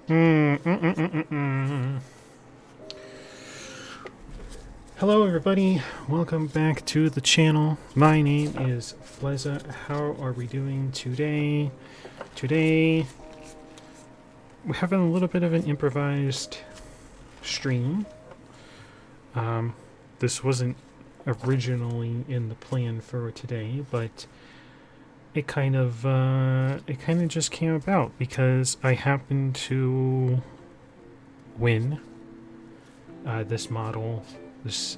Mm, mm, mm, mm, mm, mm. Hello, everybody. Welcome back to the channel. My name is Fleza. How are we doing today? Today, we're having a little bit of an improvised stream. Um, this wasn't originally in the plan for today, but it kind of just came about because I happened to win this model, this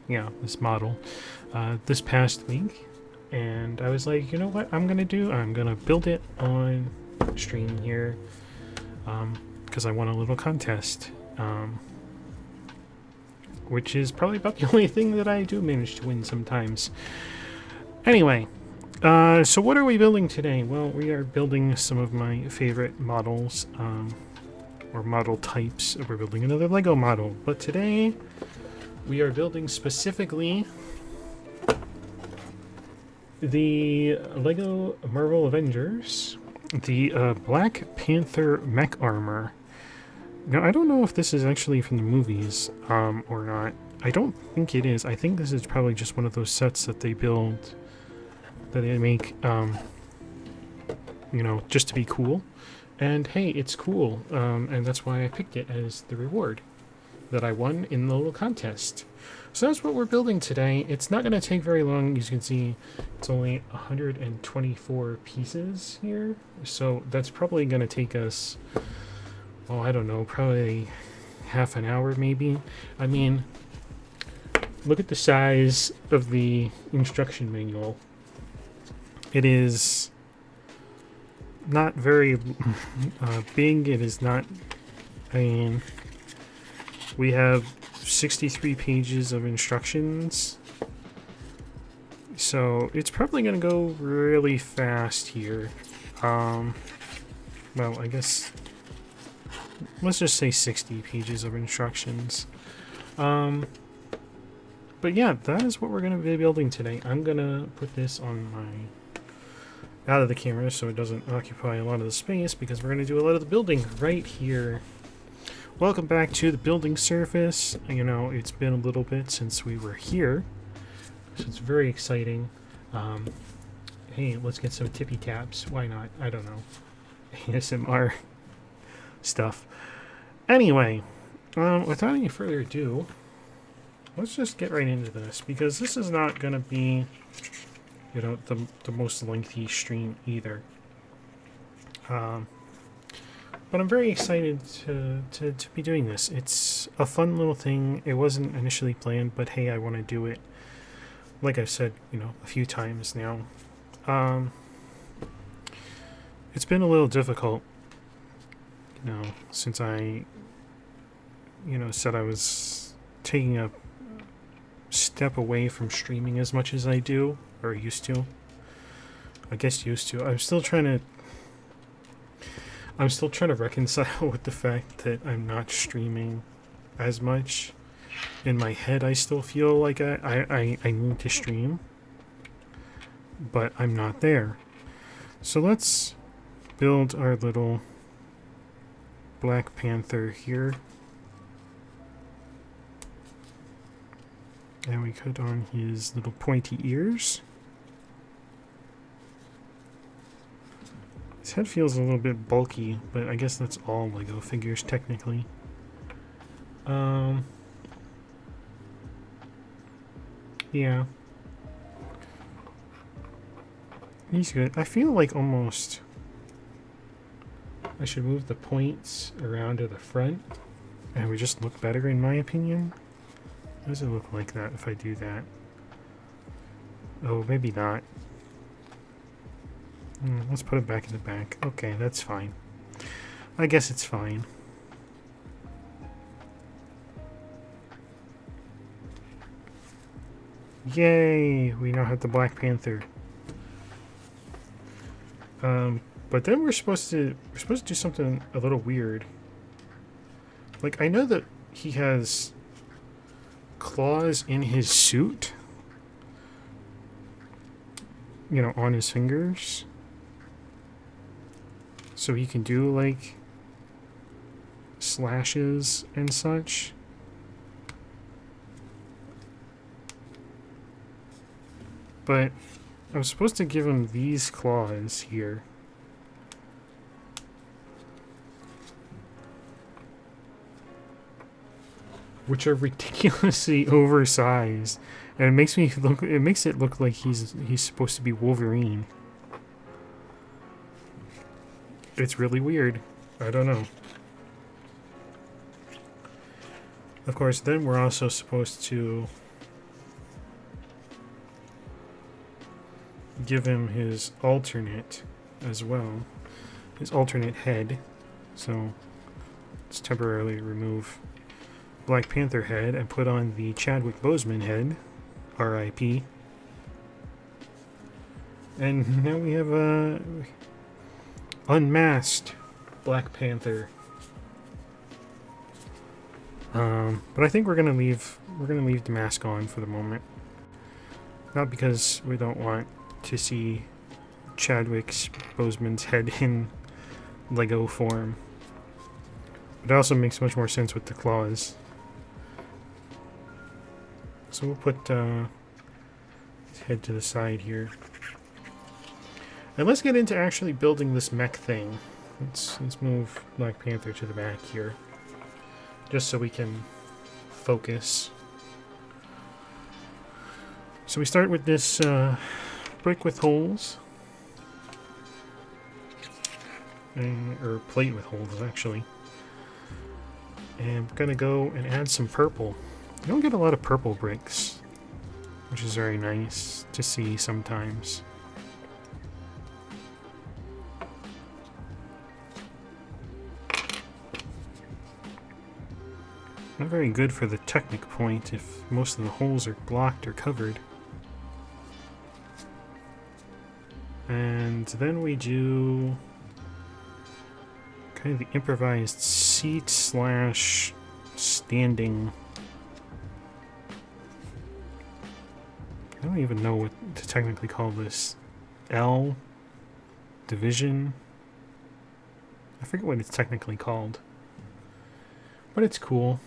this model, this past week, and I was like, you know what, I'm gonna build it on stream here, because I won a little contest, which is probably about the only thing that I do manage to win sometimes. Anyway, so what are we building today? Well, we are building some of my favorite models, or model types. We're building another Lego model, but today we are building specifically the Lego Marvel Avengers, the Black Panther mech armor. Now, I don't know if this is actually from the movies or not. I don't think it is. I think this is probably just one of those sets that they build, that they make, just to be cool. And hey, it's cool, and that's why I picked it as the reward that I won in the little contest. So that's what we're building today. It's not going to take very long. As you can see, it's only 124 pieces here. So that's probably going to take us, oh, I don't know, probably half an hour maybe. I mean, look at the size of the instruction manual. It is not very big. It is not, I mean, we have 63 pages of instructions, so it's probably going to go really fast here. Well, I guess let's just say 60 pages of instructions. But yeah, that is what we're going to be building today. I'm going to put this on out of the camera so it doesn't occupy a lot of the space, because we're going to do a lot of the building right here. Welcome back to the building surface. You know, it's been a little bit since we were here, so it's very exciting. Hey, let's get some tippy taps. Why not? I don't know. ASMR stuff. Anyway, without any further ado, let's just get right into this, because this is not going to be, you know, the most lengthy stream either. But I'm very excited to be doing this. It's a fun little thing. It wasn't initially planned, but hey, I want to do it. Like I've said, you know, a few times now. It's been a little difficult, you know, since I, said I was taking a step away from streaming as much as I do, or used to. I guess used to. I'm still trying to reconcile with the fact that I'm not streaming as much. In my head, I still feel like I need to stream, but I'm not there. So let's build our little Black Panther here. And we cut on his little pointy ears. His head feels a little bit bulky, but I guess that's all Lego figures technically. Yeah. He's good. I feel like almost I should move the points around to the front, and we just look better in my opinion. How does it look like that if I do that? Oh, maybe not. Let's put it back in the back. Okay, that's fine. I guess it's fine. Yay! We now have the Black Panther. But then we're supposed to do something a little weird. Like, I know that he has claws in his suit, you know, on his fingers, so he can do like slashes and such. But I'm supposed to give him these claws here. Which are ridiculously oversized. And it makes it look like he's supposed to be Wolverine. It's really weird. I don't know. Of course, then we're also supposed to give him his alternate as well. His alternate head. So let's temporarily remove Black Panther head and put on the Chadwick Boseman head. R.I.P. And now we have a unmasked Black Panther. But I think we're gonna leave the mask on for the moment. Not because we don't want to see Chadwick Boseman's head in Lego form. But it also makes much more sense with the claws. So we'll put his head to the side here. And let's get into actually building this mech thing. Let's move Black Panther to the back here. Just so we can focus. So we start with this brick with holes. Or plate with holes, actually. And we're going to go and add some purple. You don't get a lot of purple bricks, which is very nice to see sometimes. Not very good for the Technic point if most of the holes are blocked or covered. And then we do kind of the improvised seat slash standing. I don't even know what to technically call this. L division. I forget what it's technically called. But it's cool.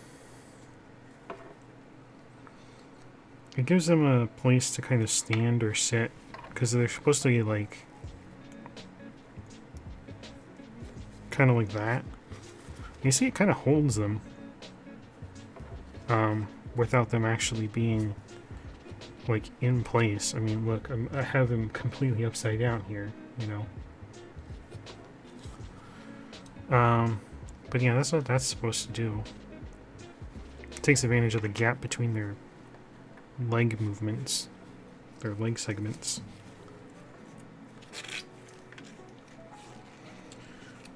It gives them a place to kind of stand or sit, because they're supposed to be like kind of like that. You see, it kind of holds them without them actually being like in place. I mean, look, I have them completely upside down here, you know. But yeah, that's what that's supposed to do. It takes advantage of the gap between their leg movements, their leg segments.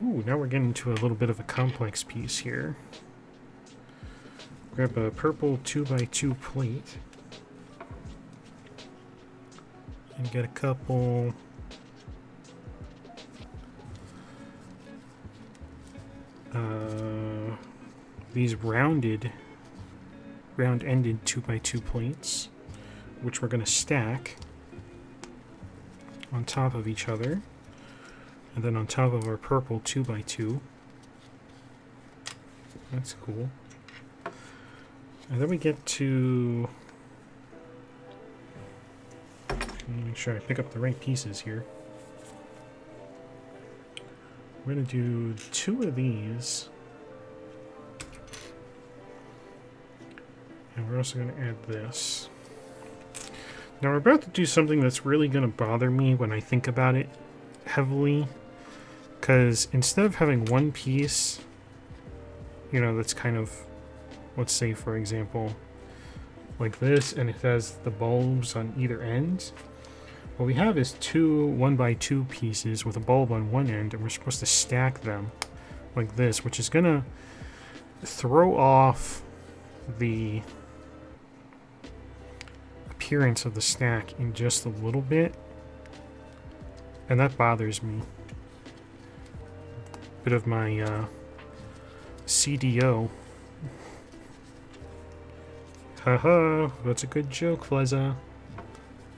Ooh, now we're getting into a little bit of a complex piece here. Grab a purple 2x2 plate. And get a couple these round-ended 2x2 plates, which we're going to stack on top of each other, and then on top of our purple 2x2. That's cool. And then we get to make sure I pick up the right pieces here. We're going to do 2 of these. And we're also going to add this. Now we're about to do something that's really going to bother me when I think about it heavily. Because instead of having one piece, you know, that's kind of, let's say for example, like this, and it has the bulbs on either end. What we have is 2 1x2 pieces with a bulb on one end, and we're supposed to stack them like this, which is going to throw off the appearance of the stack in just a little bit, and that bothers me. Bit of my CDO. Haha, that's a good joke, Flezza.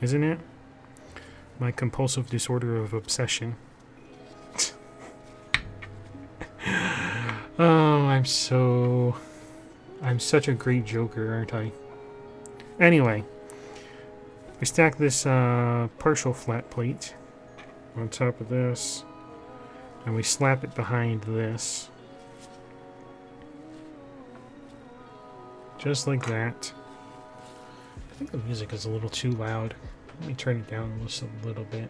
Isn't it? My compulsive disorder of obsession. Oh, I'm such a great joker, aren't I? Anyway, we stack this partial flat plate on top of this, and we slap it behind this. Just like that. I think the music is a little too loud. Let me turn it down just a little bit.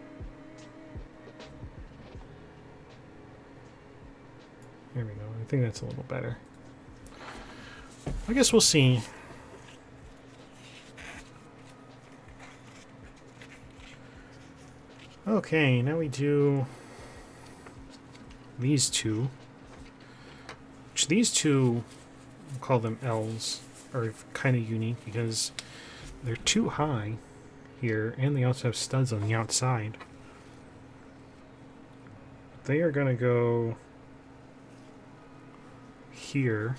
There we go. I think that's a little better. I guess we'll see. Okay, now we do these two. Which these two, we'll call them L's, are kind of unique because they're too high here, and they also have studs on the outside. They are going to go here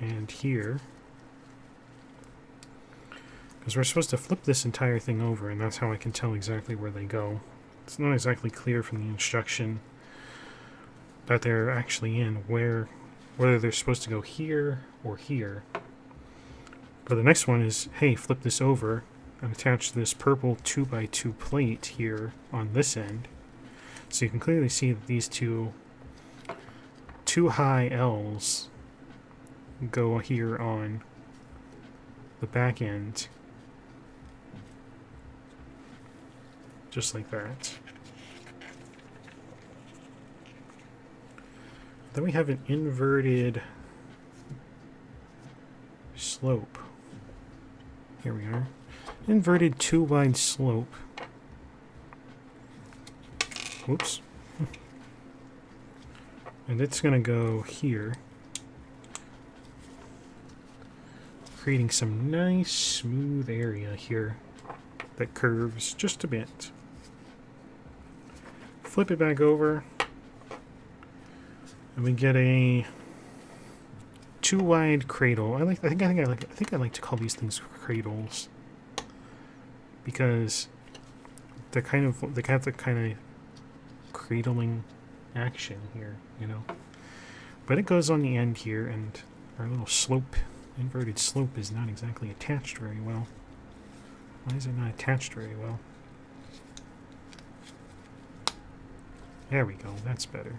and here, because we're supposed to flip this entire thing over, and that's how I can tell exactly where they go. It's not exactly clear from the instruction that they're actually in whether they're supposed to go here or here. But the next one is, hey, flip this over and attach this purple 2x2 plate here on this end. So you can clearly see that these two high L's go here on the back end. Just like that. Then we have an inverted slope. Here we are. Inverted 2-wide slope. Whoops. And it's going to go here, creating some nice smooth area here that curves just a bit. Flip it back over, and we get a 2-wide cradle. I think I like to call these things cradles because they have the kind of cradling action here, you know. But it goes on the end here, and our little slope, inverted slope, is not exactly attached very well. Why is it not attached very well? There we go, that's better.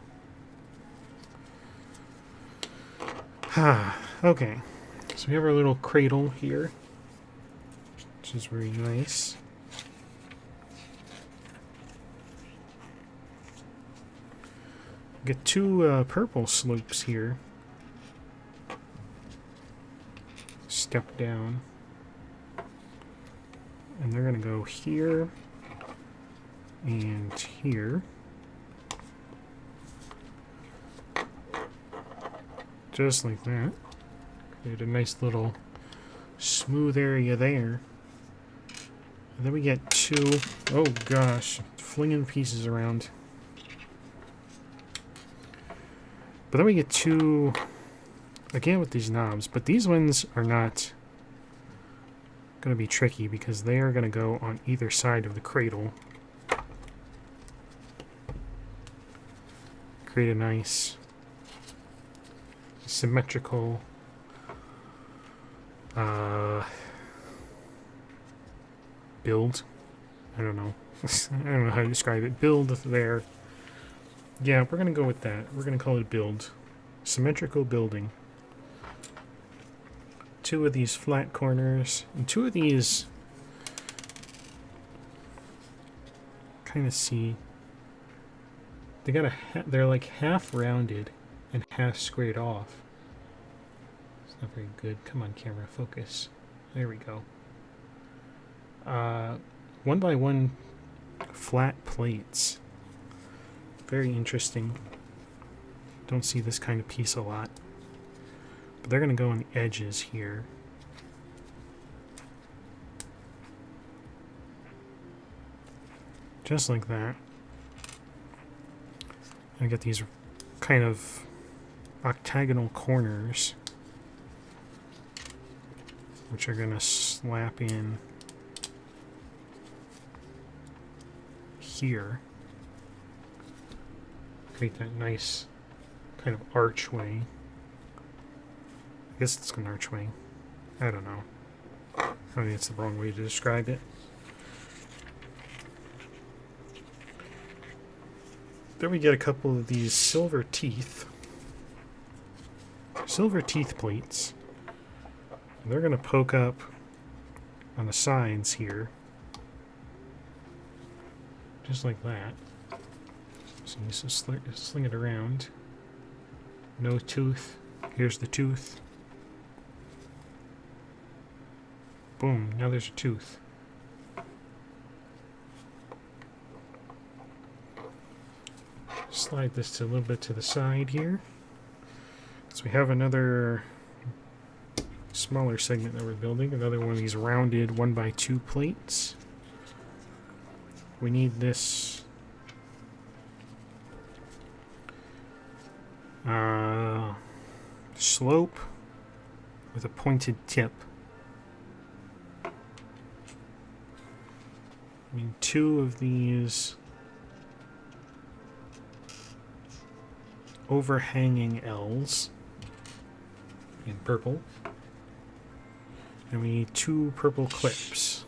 Okay, so we have our little cradle here, which is very nice. Get two purple slopes here. Step down. And they're going to go here and here. Just like that. Create a nice little smooth area there. And then we get two, oh gosh, flinging pieces around. But then we get two, again with these knobs, but these ones are not going to be tricky because they are going to go on either side of the cradle. Create a nice symmetrical build. I don't know. I don't know how to describe it. Build there. Yeah, we're going to go with that. We're going to call it build. Symmetrical building. Two of these flat corners, and two of these kind of see. They got they're like half rounded and half squared off. It's not very good. Come on, camera, focus. There we go. 1x1 flat plates. Very interesting. Don't see this kind of piece a lot. But they're going to go on the edges here. Just like that. I get these kind of octagonal corners, which are going to slap in here. Create that nice kind of archway. I guess it's an archway. I don't know. I think it's the wrong way to describe it. Then we get a couple of these silver teeth. Silver teeth plates. And they're going to poke up on the sides here. Just like that. So you just sling it around. No tooth. Here's the tooth. Boom, now there's a tooth. Slide this a little bit to the side here. So we have another smaller segment that we're building. Another one of these rounded 1x2 plates. We need this slope with a pointed tip. I mean, 2 of these overhanging L's in purple. And we need 2 purple clips.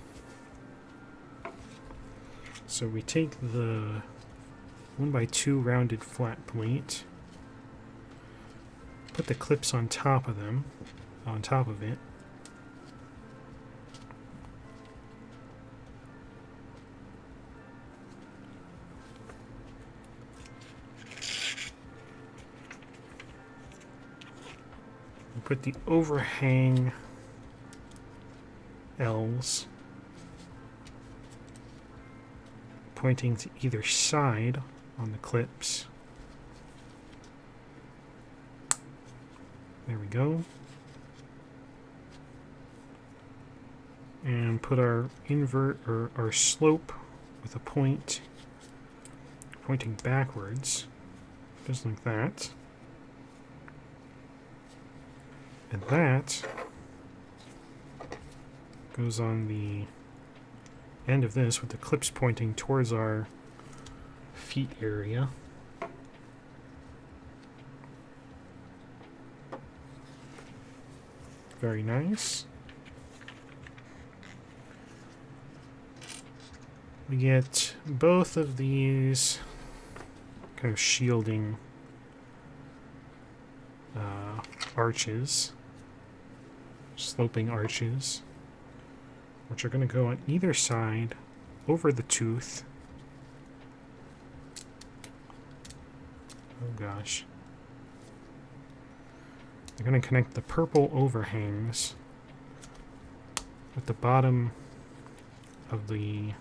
So we take the 1x2 rounded flat plate, put the clips on top of them, on top of it. We put the overhang L's pointing to either side on the clips. There we go. And put our invert or our slope with a point pointing backwards, just like that. And that goes on the end of this with the clips pointing towards our feet area. Very nice. We get both of these kind of shielding arches, sloping arches, which are going to go on either side over the tooth. Oh gosh. They're going to connect the purple overhangs with the bottom of the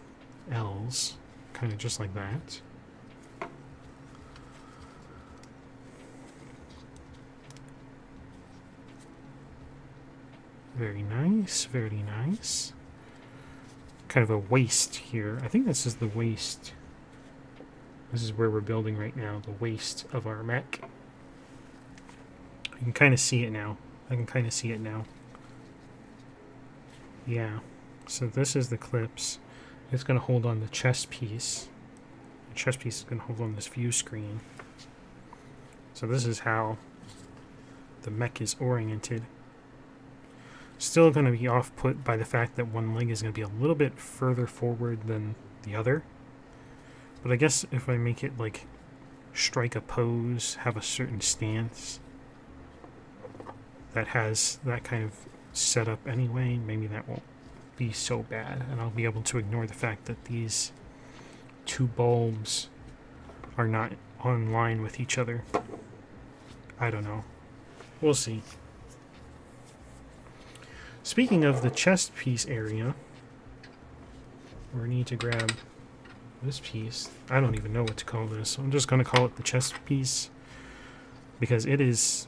L's, kind of just like that. Very nice, very nice. Kind of a waist here. I think this is the waist. This is where we're building right now, the waist of our mech. You can kind of see it now. I can kind of see it now. Yeah. So this is the clips. It's going to hold on the chest piece. The chest piece is going to hold on this view screen. So this is how the mech is oriented. Still going to be off-put by the fact that one leg is going to be a little bit further forward than the other. But I guess if I make it like strike a pose, have a certain stance that has that kind of setup anyway, maybe that won't be so bad, and I'll be able to ignore the fact that these 2 bulbs are not on line with each other. I don't know. We'll see. Speaking of the chest piece area, we need to grab this piece. I don't even know what to call this. I'm just going to call it the chest piece because it is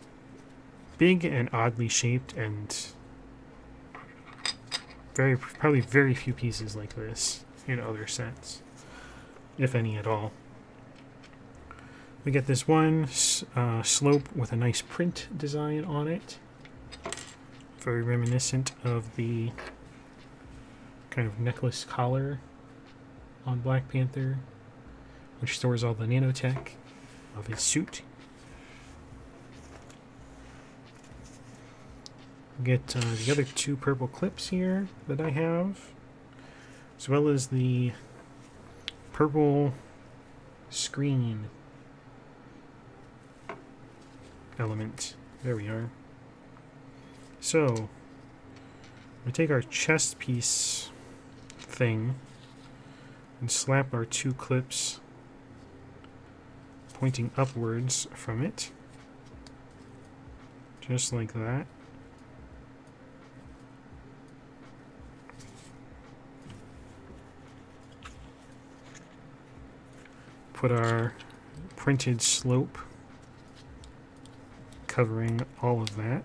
big and oddly shaped, and probably very few pieces like this in other sets, if any at all. We get this one slope with a nice print design on it. Very reminiscent of the kind of necklace collar on Black Panther, which stores all the nanotech of his suit. Get the other two purple clips here that I have, as well as the purple screen element. There we are. So we take our chest piece thing and slap our two clips pointing upwards from it, just like that. Put our printed slope covering all of that.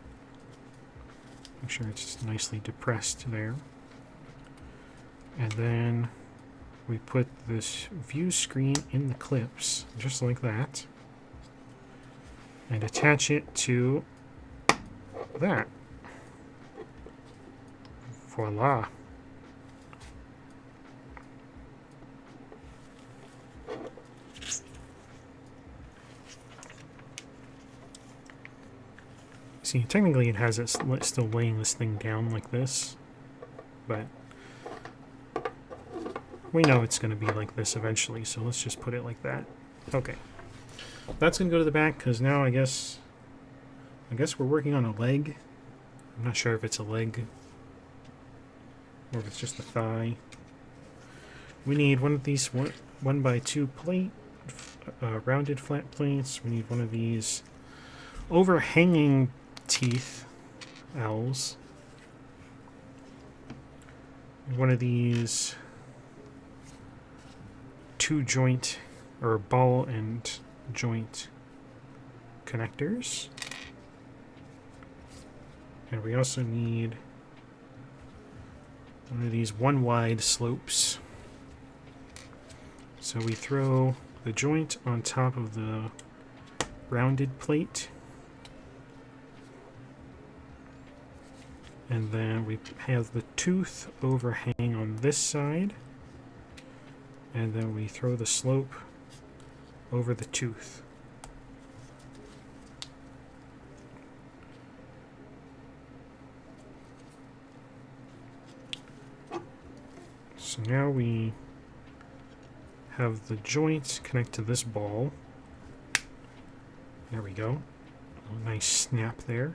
Make sure it's nicely depressed there. And then we put this view screen in the clips, just like that, and attach it to that. Voila. See, technically it has it still laying this thing down like this, but we know it's going to be like this eventually, so let's just put it like that. Okay. That's going to go to the back, because now I guess we're working on a leg. I'm not sure if it's a leg or if it's just a thigh. We need one of these 1x2 plate, rounded flat plates. We need one of these overhanging teeth owls. One of these two joint or ball and joint connectors. And we also need one of these one wide slopes. So we throw the joint on top of the rounded plate. And then we have the tooth overhang on this side. And then we throw the slope over the tooth. So now we have the joint connect to this ball. There we go. A nice snap there.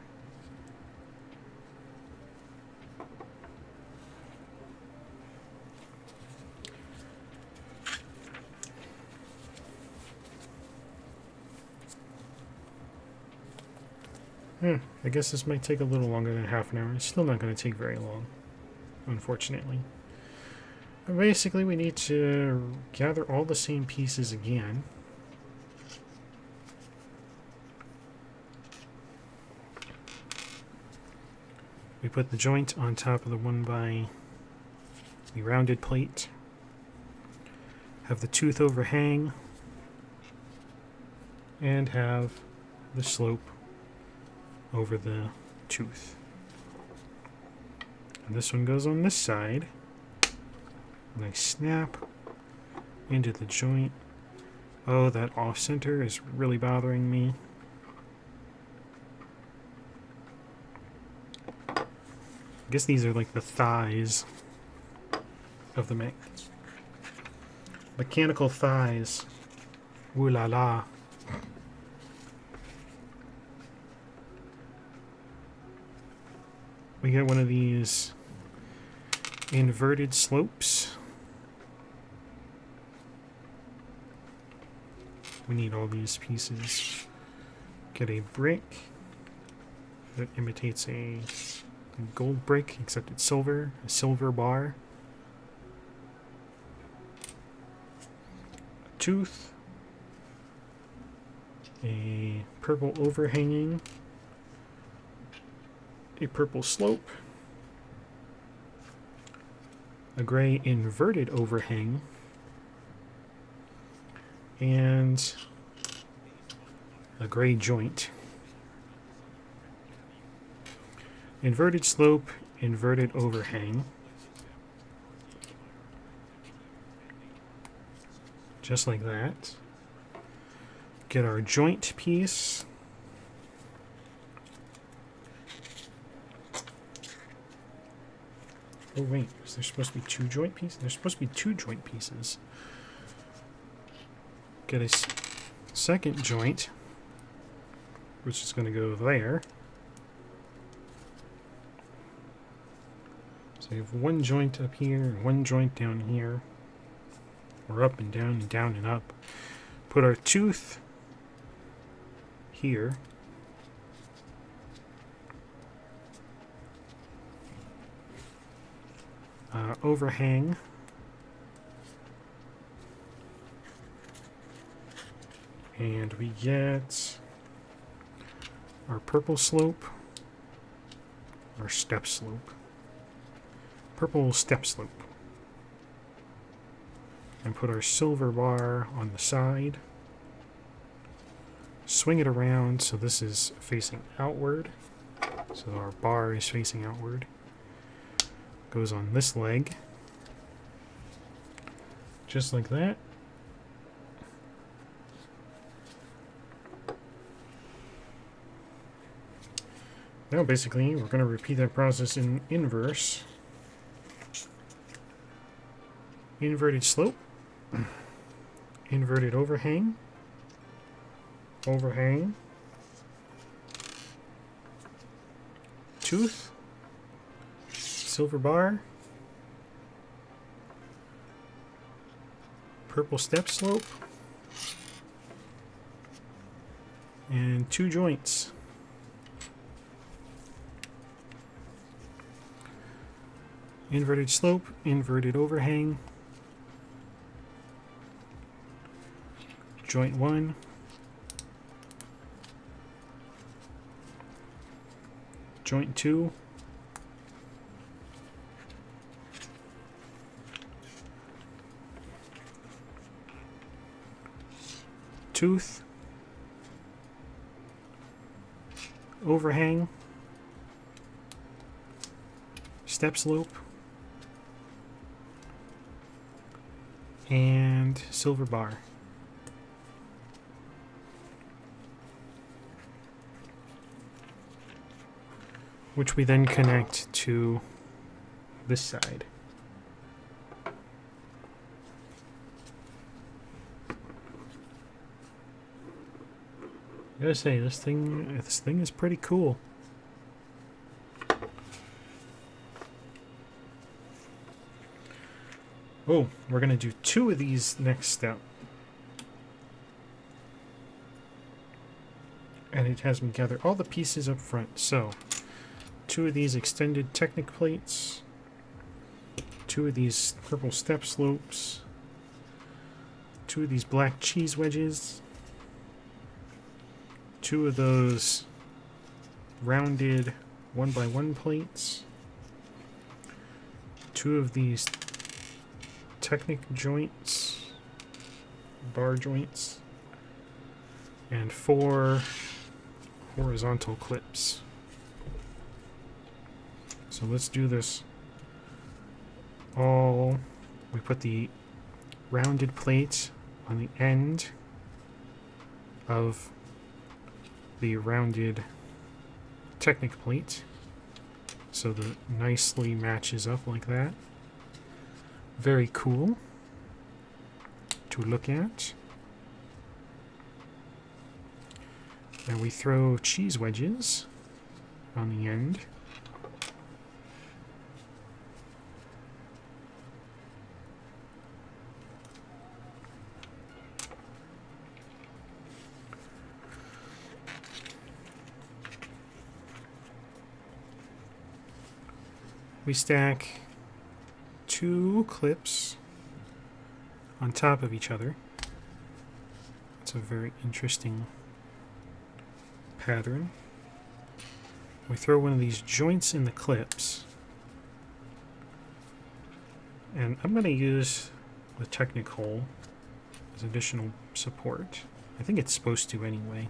I guess this might take a little longer than half an hour. It's still not going to take very long, unfortunately. But basically, we need to gather all the same pieces again. We put the joint on top of the rounded plate. Have the tooth overhang. And have the slope over the tooth. And this one goes on this side. Nice snap into the joint. Oh, that off center is really bothering me. I guess these are like the thighs of the mech. Mechanical thighs. Ooh la la. We get one of these inverted slopes. We need all these pieces. Get a brick that imitates a gold brick, except it's silver, a silver bar. A tooth. A purple overhanging. A purple slope, a gray inverted overhang, and a gray joint. Inverted slope, inverted overhang. Just like that. Get our joint piece. Oh wait, is there supposed to be two joint pieces? There's supposed to be two joint pieces. Get a second joint, which is going to go there. So you have one joint up here and one joint down here. Or up and down and up. Put our tooth here. Overhang. And we get our purple slope, our step slope. Purple step slope. And put our silver bar on the side. Swing it around so this is facing outward. So our bar is facing outward. Goes on this leg. Just like that. Now basically we're going to repeat that process in inverse. Inverted slope. Inverted overhang. Overhang. Tooth. Silver bar. Purple step slope. And two joints. Inverted slope, inverted overhang. Joint 1. Joint 2. Tooth. Overhang. Step slope. And silver bar. Which we then connect to this side. I gotta say, this thing is pretty cool. Oh, we're gonna do two of these next step. And it has me gather all the pieces up front. So, two of these extended Technic plates, two of these purple step slopes, two of these black cheese wedges, two of those rounded 1x1 plates, two of these Technic joints, bar joints, and 4 horizontal clips. So let's do this all. We put the rounded plate on the end of the rounded Technic plate, so that it nicely matches up like that. Very cool to look at. And we throw cheese wedges on the end. We stack 2 clips on top of each other. It's a very interesting pattern. We throw one of these joints in the clips, and I'm going to use the Technic hole as additional support. I think it's supposed to anyway.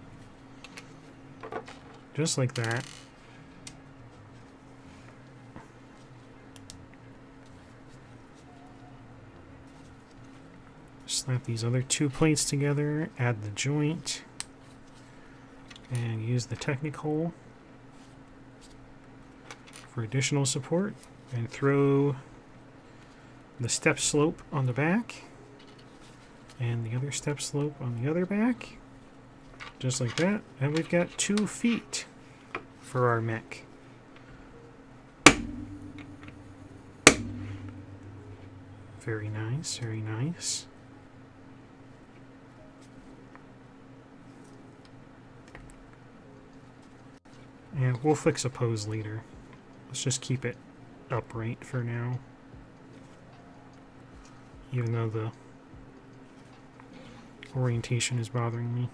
Just like that. Slap these other 2 plates together, add the joint, and use the Technic hole for additional support. and throw the step slope on the back and the other step slope on the other back, just like that, and we've got 2 feet for our mech. Very nice, very nice. And we'll fix a pose later. Let's just keep it upright for now. Even though the orientation is bothering me.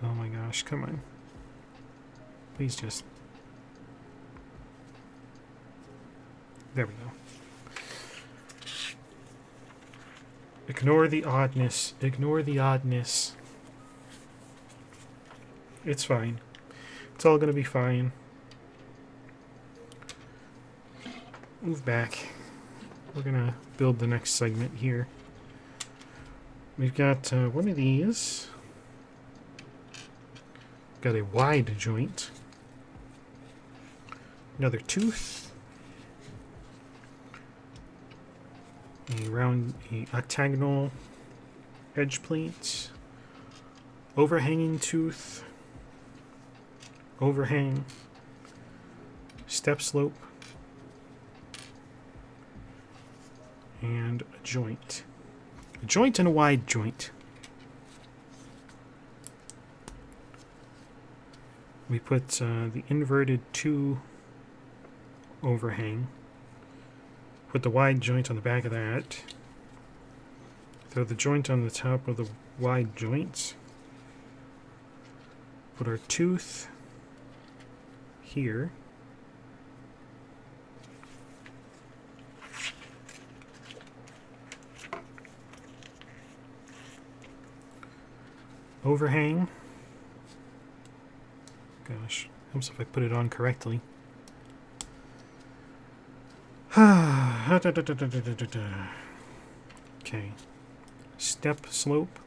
Oh my gosh, come on. Please just... There we go. Ignore the oddness. Ignore the oddness. It's fine. It's all gonna be fine. Move back. We're gonna build the next segment here. We've got one of these. Got a wide joint. Another tooth. A octagonal edge plate. Overhanging tooth. Overhang. Step slope. And a joint. A joint and a wide joint. We put the inverted 2 overhang. Put the wide joint on the back of that. Throw the joint on the top of the wide joint. Put our tooth here. Overhang. Gosh, helps if I put it on correctly. Okay. Step slope.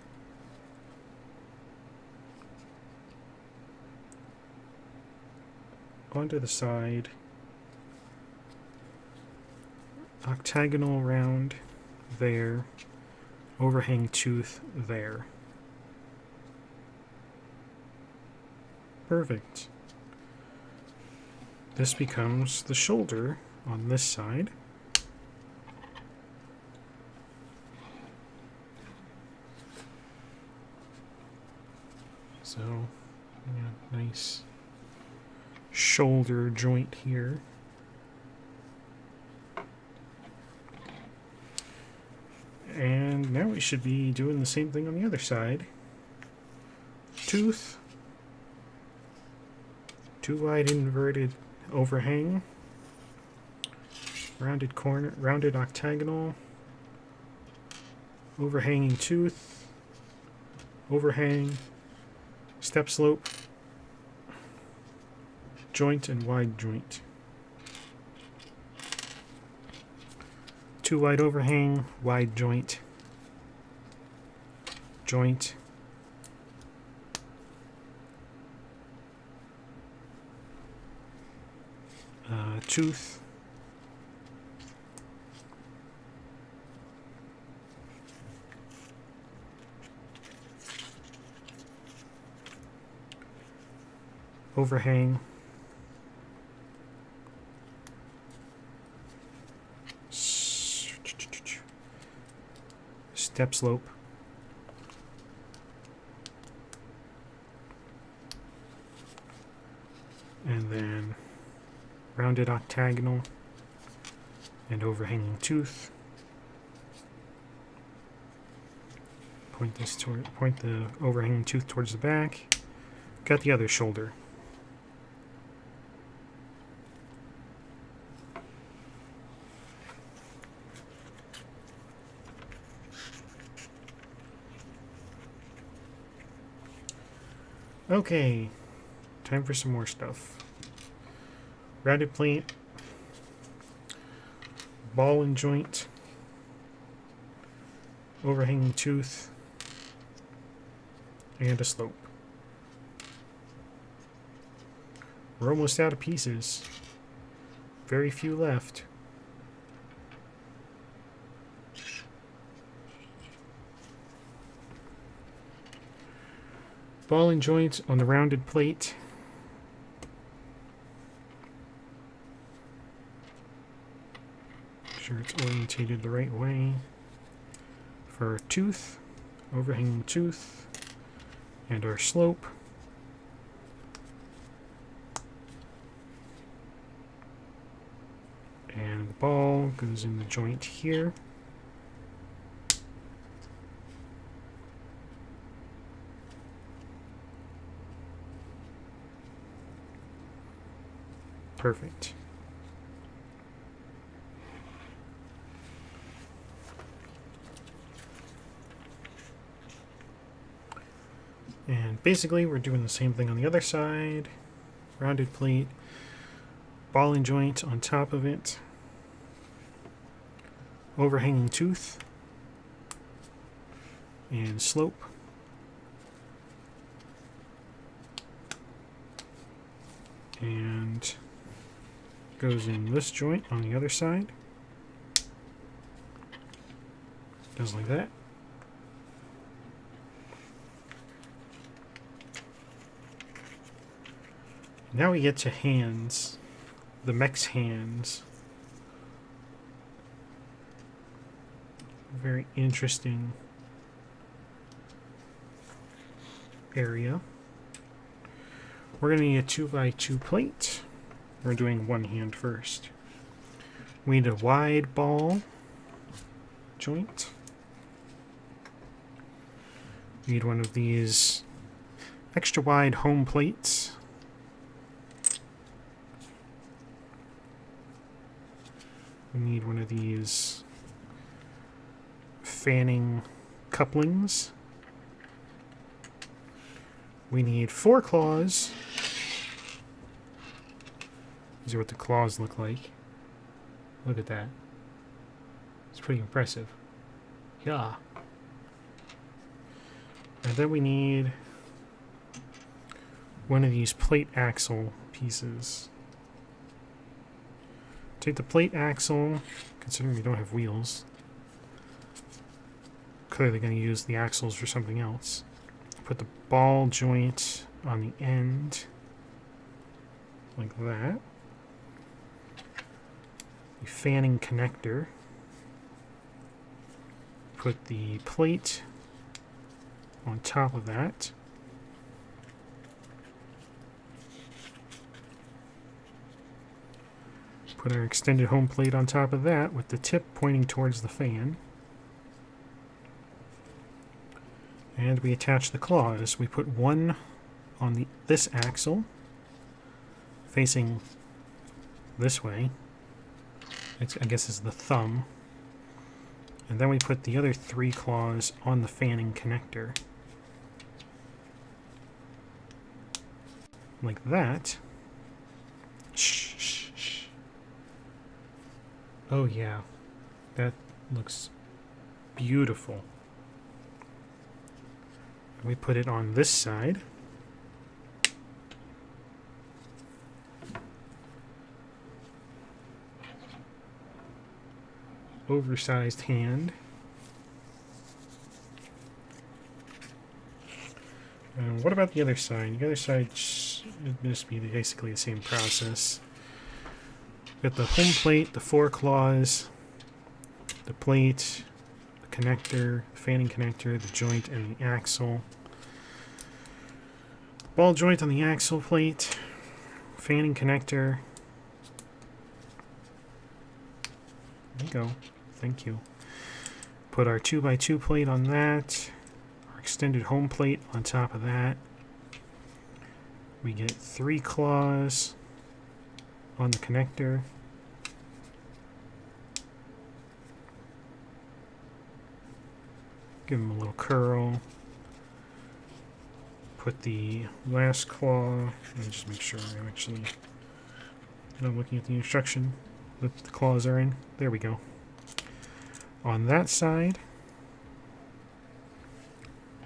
Onto the side. Octagonal round there. Overhang tooth there. Perfect. This becomes the shoulder on this side. So, yeah, nice shoulder joint here. And now we should be doing the same thing on the other side. Tooth. 2 wide inverted overhang. Rounded corner, rounded octagonal. Overhanging tooth. Overhang. Step slope. Joint and wide joint. 2 wide overhang, wide joint. Joint. Tooth. Overhang. Step slope. And then rounded octagonal and overhanging tooth. Point the overhanging tooth towards the back. Got the other shoulder. Okay, time for some more stuff. Rounded plate, ball and joint, overhanging tooth, and a slope. We're almost out of pieces. Very few left. Ball and joint on the rounded plate. Make sure it's orientated the right way. For our tooth, overhanging tooth, and our slope. And the ball goes in the joint here. Perfect. And basically we're doing the same thing on the other side. Rounded plate, ball and joint on top of it, overhanging tooth, and slope. And goes in this joint on the other side. Goes like that. Now we get to hands, the mech's hands. Very interesting area. We're going to need a 2x2 plate. We're doing one hand first. We need a wide ball joint. We need one of these extra wide home plates. We need one of these fanning couplings. We need 4 claws. These are what the claws look like. Look at that. It's pretty impressive. Yeah. And then we need one of these plate axle pieces. Take the plate axle, considering we don't have wheels. Clearly going to use the axles for something else. Put the ball joint on the end, like that. The fanning connector. Put the plate on top of that. Put our extended home plate on top of that with the tip pointing towards the fan. And we attach the claws. We put one on this axle, facing this way. I guess is the thumb. And then we put the other 3 claws on the fanning connector. Like that. Shh, shh, shh. Oh yeah, that looks beautiful. We put it on this side. Oversized hand. And what about the other side? The other side would just be basically the same process. Got the home plate, the 4 claws, the plate, the connector, the fanning connector, the joint, and the axle. Ball joint on the axle plate, fanning connector. There you go. Thank you. Put our 2x2 plate on that. Our extended home plate on top of that. We get 3 claws on the connector. Give them a little curl. Put the last claw. Let me just make sure I'm actually looking at the instruction that the claws are in. There we go. On that side.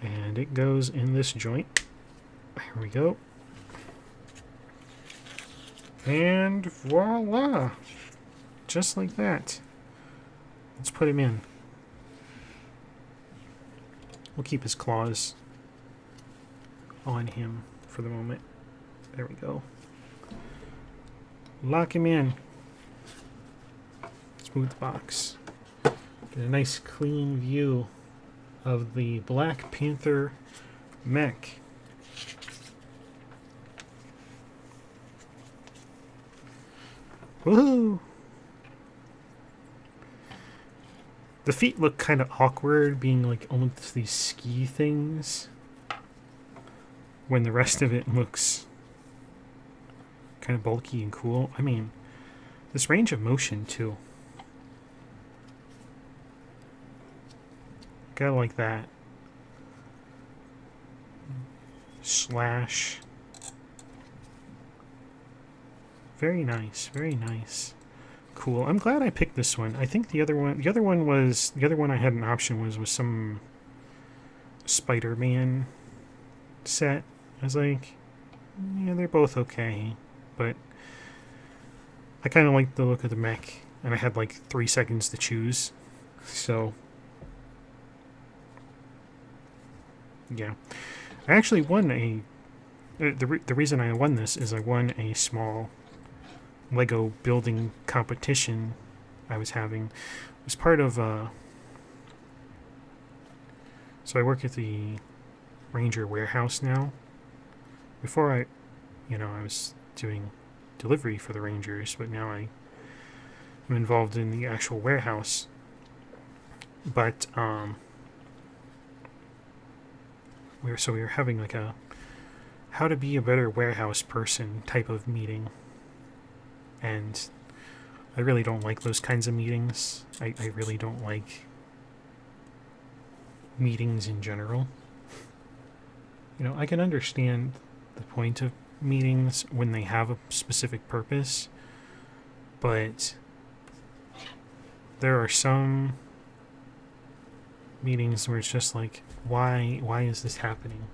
And it goes in this joint. Here we go. And voila! Just like that. Let's put him in. We'll keep his claws on him for the moment. There we go. Lock him in. Smooth box. Get a nice clean view of the Black Panther mech. Woohoo! The feet look kind of awkward, being like almost these ski things, when the rest of it looks kind of bulky and cool. I mean, this range of motion too. Gotta like that. Slash. Very nice, very nice. Cool. I'm glad I picked this one. I think the other one I had an option was some Spider-Man set. I was like, yeah, they're both okay, but I kind of liked the look of the mech, and I had like 3 seconds to choose, so yeah. I actually won the reason I won this is I won a small Lego building competition I was having. It was part of so I work at the Ranger warehouse now. Before I was doing delivery for the Rangers, but now I'm involved in the actual warehouse. But we were having like a how to be a better warehouse person type of meeting. And I really don't like those kinds of meetings. I really don't like meetings in general. I can understand the point of meetings when they have a specific purpose, but there are some meetings where it's just like, why is this happening?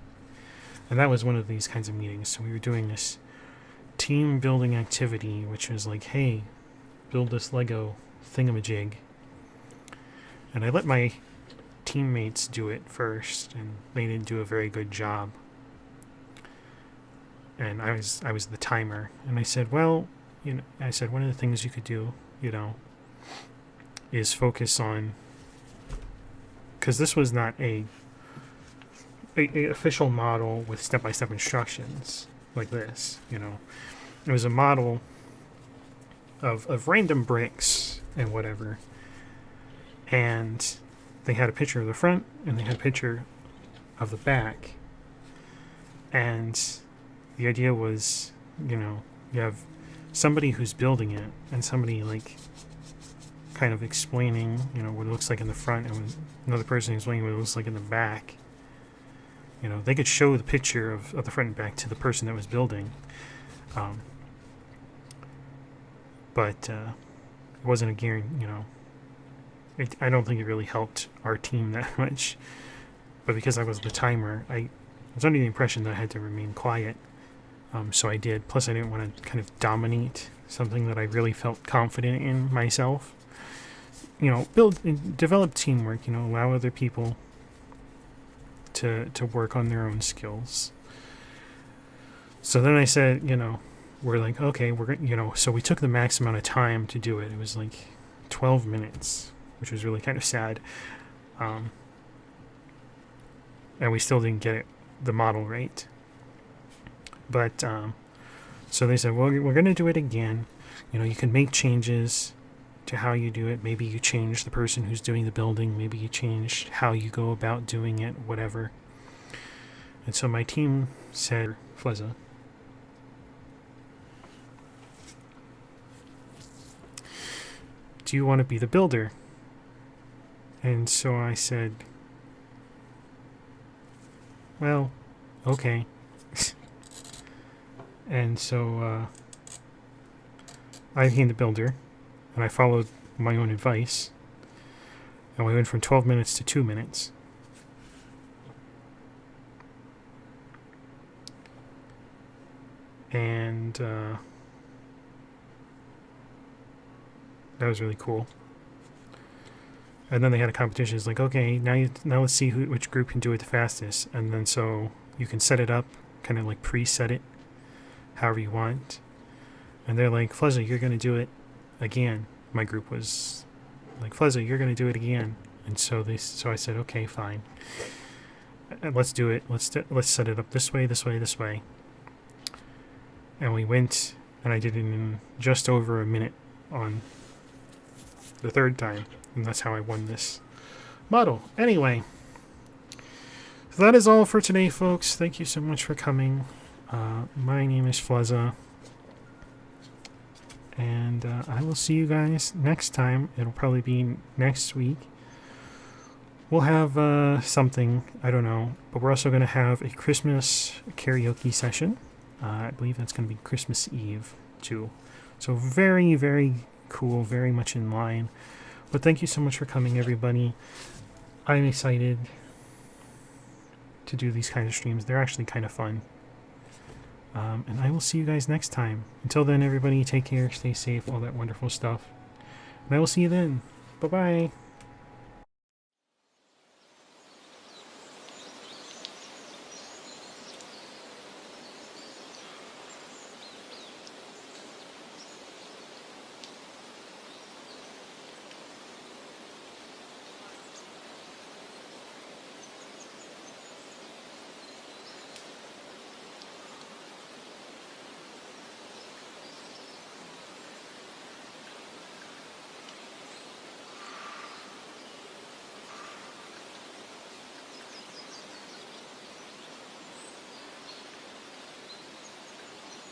And that was one of these kinds of meetings. So we were doing this team building activity, which was like, hey, build this Lego thingamajig. And I let my teammates do it first, and they didn't do a very good job. And I was the timer, and I said, well, I said one of the things you could do, is focus on, because this was not a official model with step-by-step instructions like this. It was a model of random bricks and whatever, and they had a picture of the front and they had a picture of the back, and the idea was, you have somebody who's building it and somebody like kind of explaining, what it looks like in the front, and another person explaining what it looks like in the back. They could show the picture of the front and back to the person that was building, but it wasn't a guarantee. I don't think it really helped our team that much. But because I was the timer, I was under the impression that I had to remain quiet. So I did. Plus, I didn't want to kind of dominate something that I really felt confident in myself. Build and develop teamwork. Allow other people to work on their own skills. So then I said, we're like, okay, so we took the max amount of time to do it. It was like 12 minutes, which was really kind of sad. And we still didn't get the model right. But, so they said, well, we're going to do it again. You can make changes to how you do it. Maybe you change the person who's doing the building. Maybe you change how you go about doing it, whatever. And so my team said, Flezza, do you want to be the builder? And so I said, well, okay. And so I became the builder, and I followed my own advice, and we went from 12 minutes to 2 minutes. And That was really cool. And then they had a competition. It's like, okay, now let's see which group can do it the fastest. And then so you can set it up, kind of like preset it, however you want. And they're like, Flezza, you're gonna do it again. My group was like, Flezza, you're gonna do it again. And so I said, okay, fine. Let's do it. Let's set it up this way, this way, this way. And we went, and I did it in just over a minute on the third time. And that's how I won this model. Anyway, so that is all for today, folks. Thank you so much for coming. My name is Flezza. And I will see you guys next time. It'll probably be next week. We'll have something, I don't know. But we're also going to have a Christmas karaoke session. I believe that's going to be Christmas Eve, too. So very, very cool. Very much in line. But thank you so much for coming, everybody. I'm excited to do these kind of streams. They're actually kind of fun. And I will see you guys next time. Until then, everybody, take care, stay safe, all that wonderful stuff. And I will see you then. Bye-bye.